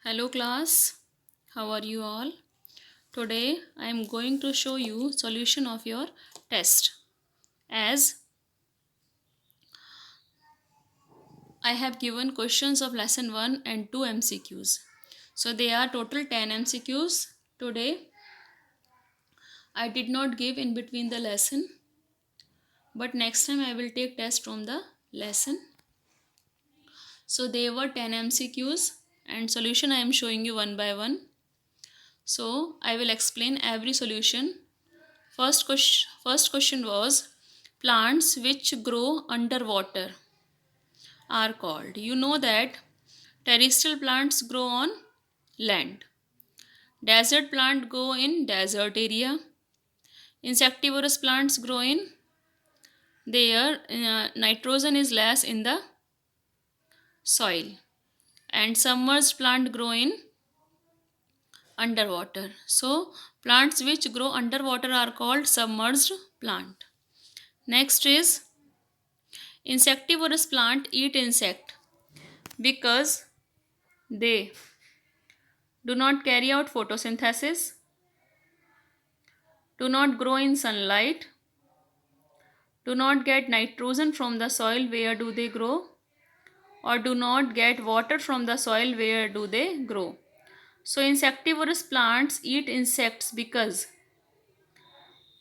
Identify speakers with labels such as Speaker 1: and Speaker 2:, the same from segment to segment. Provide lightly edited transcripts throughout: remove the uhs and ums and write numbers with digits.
Speaker 1: Hello class, how are you all? Today I am going to show you solution of your test. As I have given questions of lesson 1 and 2 MCQs. So they are total 10 MCQs. Today I did not give in between the lesson, but next time I will take test from the lesson. So they were 10 MCQs and solution I am showing you one by one. So I will explain every solution. First question was plants which grow underwater are called. You know that terrestrial plants grow on land. Desert plant grow in desert area. Insectivorous plants grow in there nitrogen is less in the soil. And submerged plant grow in underwater. So plants which grow underwater are called submerged plant. Next is insectivorous plant eat insect because they do not carry out photosynthesis, do not grow in sunlight, do not get nitrogen from the soil where do they grow, or do not get water from the soil where do they grow. So insectivorous plants eat insects because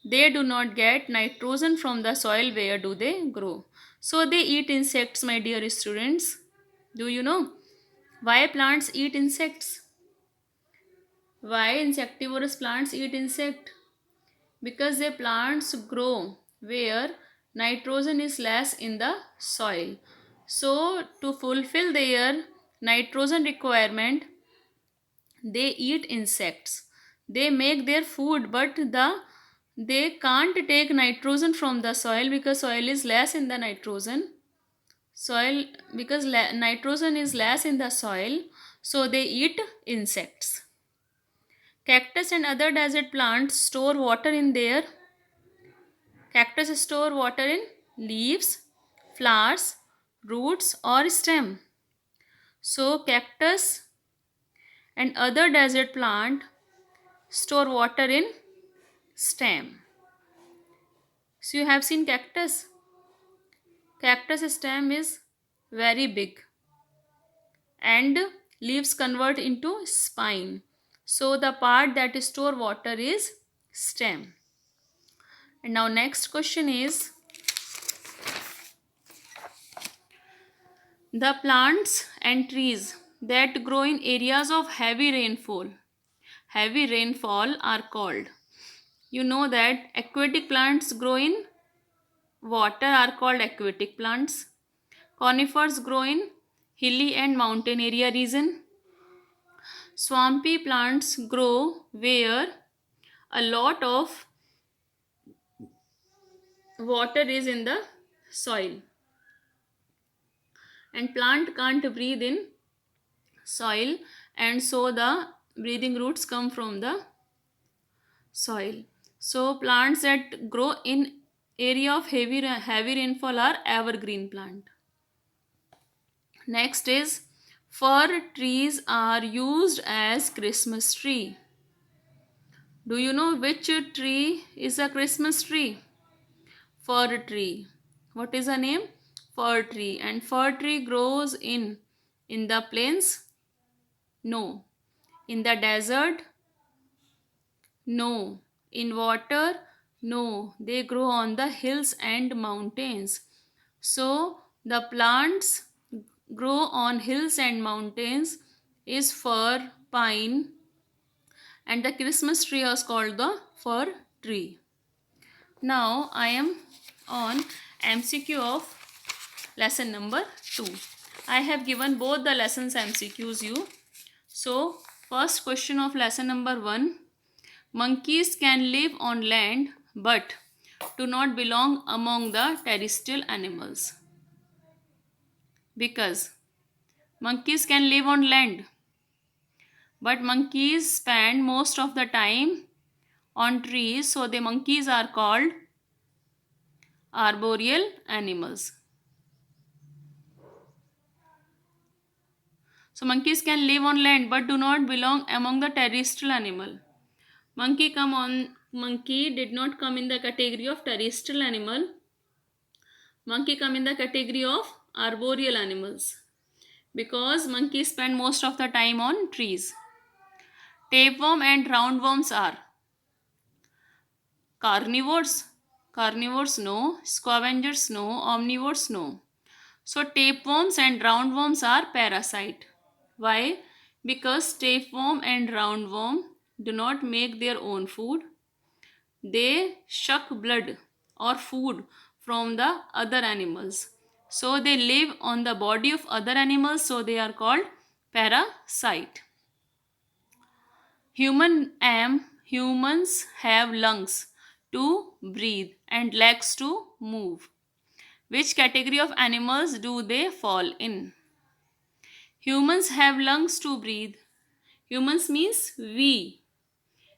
Speaker 1: they do not get nitrogen from the soil where do they grow. So they eat insects, my dear students. Do you know why plants eat insects? Why insectivorous plants eat insect? Because the plants grow where nitrogen is less in the soil. So to fulfill their nitrogen requirement, they eat insects. They make their food, but they can't take nitrogen from the soil because soil is less in the nitrogen. Soil because nitrogen is less in the soil, so they eat insects. Cactus and other desert plants store water in their Cactus store water in leaves, flowers, roots or stem. So cactus and other desert plant store water in stem. So you have seen cactus. Cactus stem is very big and leaves convert into spine. So the part that store water is stem. And now next question is the plants and trees that grow in areas of heavy rainfall are called. You know that aquatic plants grow in water are called aquatic plants. Conifers grow in hilly and mountain area region. Swampy plants grow where a lot of water is in the soil. And plant can't breathe in soil, and so the breathing roots come from the soil. So plants that grow in area of heavy rainfall are evergreen plant. Next is fir trees are used as Christmas tree. Do you know which tree is a Christmas tree? Fir tree. What is the name? Fir tree. And fir tree grows in the plains? No. In the desert? No. In water? No. They grow on the hills and mountains. So the plants grow on hills and mountains is fir, pine, and the Christmas tree is called the fir tree. Now I am on MCQ of lesson number 2. I have given both the lessons MCQs you. So first question of lesson number 1. Monkeys can live on land but do not belong among the terrestrial animals. Because monkeys can live on land, but monkeys spend most of the time on trees, so the monkeys are called arboreal animals. So monkeys can live on land but do not belong among the terrestrial animal. Monkey did not come in the category of terrestrial animal. Monkey come in the category of arboreal animals because monkeys spend most of the time on trees. Tapeworm and roundworms are carnivores. Carnivores no, scavengers no, omnivores no. So tapeworms and roundworms are parasite. Why? Because tapeworm and roundworm do not make their own food. They suck blood or food from the other animals. So they live on the body of other animals, so they are called parasite. Humans have lungs to breathe and legs to move. Which category of animals do they fall in? Humans have lungs to breathe. Humans means we.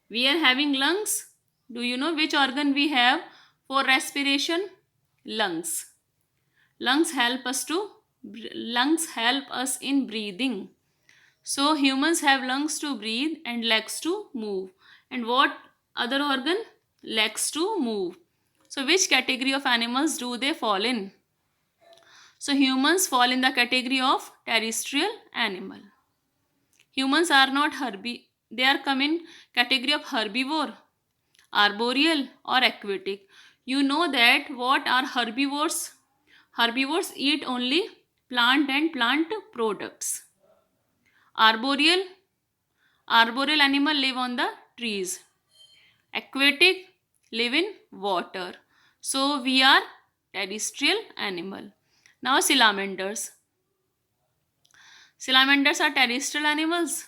Speaker 1: We are having lungs. Do you know which organ we have for respiration? Lungs. Lungs help us in breathing. So humans have lungs to breathe and legs to move. And what other organ? Legs to move. So which category of animals do they fall in? So humans fall in the category of terrestrial animal. Humans are not they are come in category of herbivore, arboreal or aquatic. You know that what are herbivores? Herbivores eat only plant and plant products. Arboreal animal live on the trees. Aquatic live in water. So we are terrestrial animal. Now salamanders. Salamanders are terrestrial animals.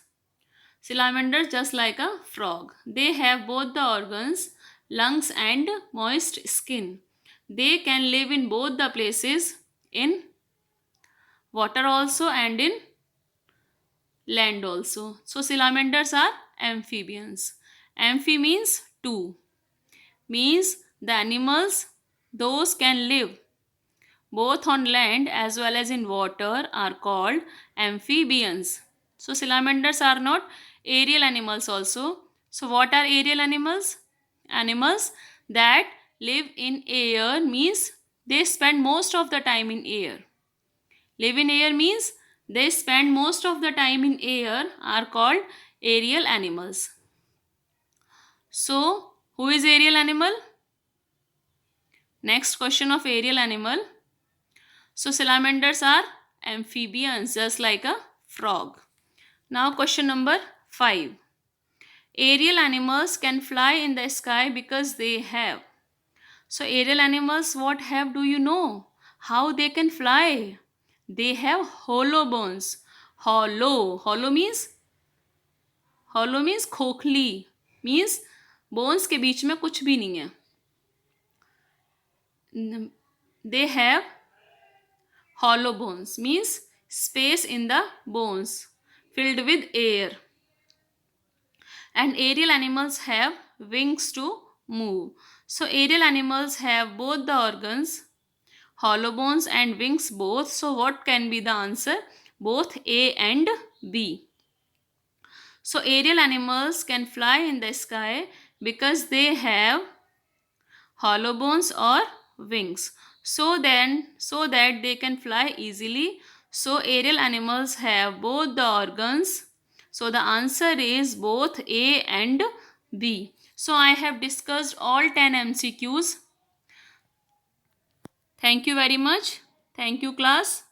Speaker 1: Salamanders just like a frog. They have both the organs, lungs and moist skin. They can live in both the places, in water also and in land also. So salamanders are amphibians. Amphi means two. Means the animals, those can live both on land as well as in water, are called amphibians. So salamanders are not aerial animals also. So what are aerial animals? Animals that live in air means they spend most of the time in air. Live in air means they spend most of the time in air, are called aerial animals. So who is aerial animal? Next question of aerial animal. So salamanders are amphibians just like a frog. Now question number 5. Aerial animals can fly in the sky because they have. So aerial animals what have, do you know? How they can fly? They have hollow bones. Hollow means खोखली, means bones के बीच में कुछ भी नहीं है. They have hollow bones means space in the bones filled with air. And aerial animals have wings to move. So aerial animals have both the organs, hollow bones and wings both. So what can be the answer? Both A and B. So aerial animals can fly in the sky because they have hollow bones or wings. So that they can fly easily. So aerial animals have both the organs. So the answer is both A and B. So I have discussed all 10 MCQs. Thank you very much. Thank you class.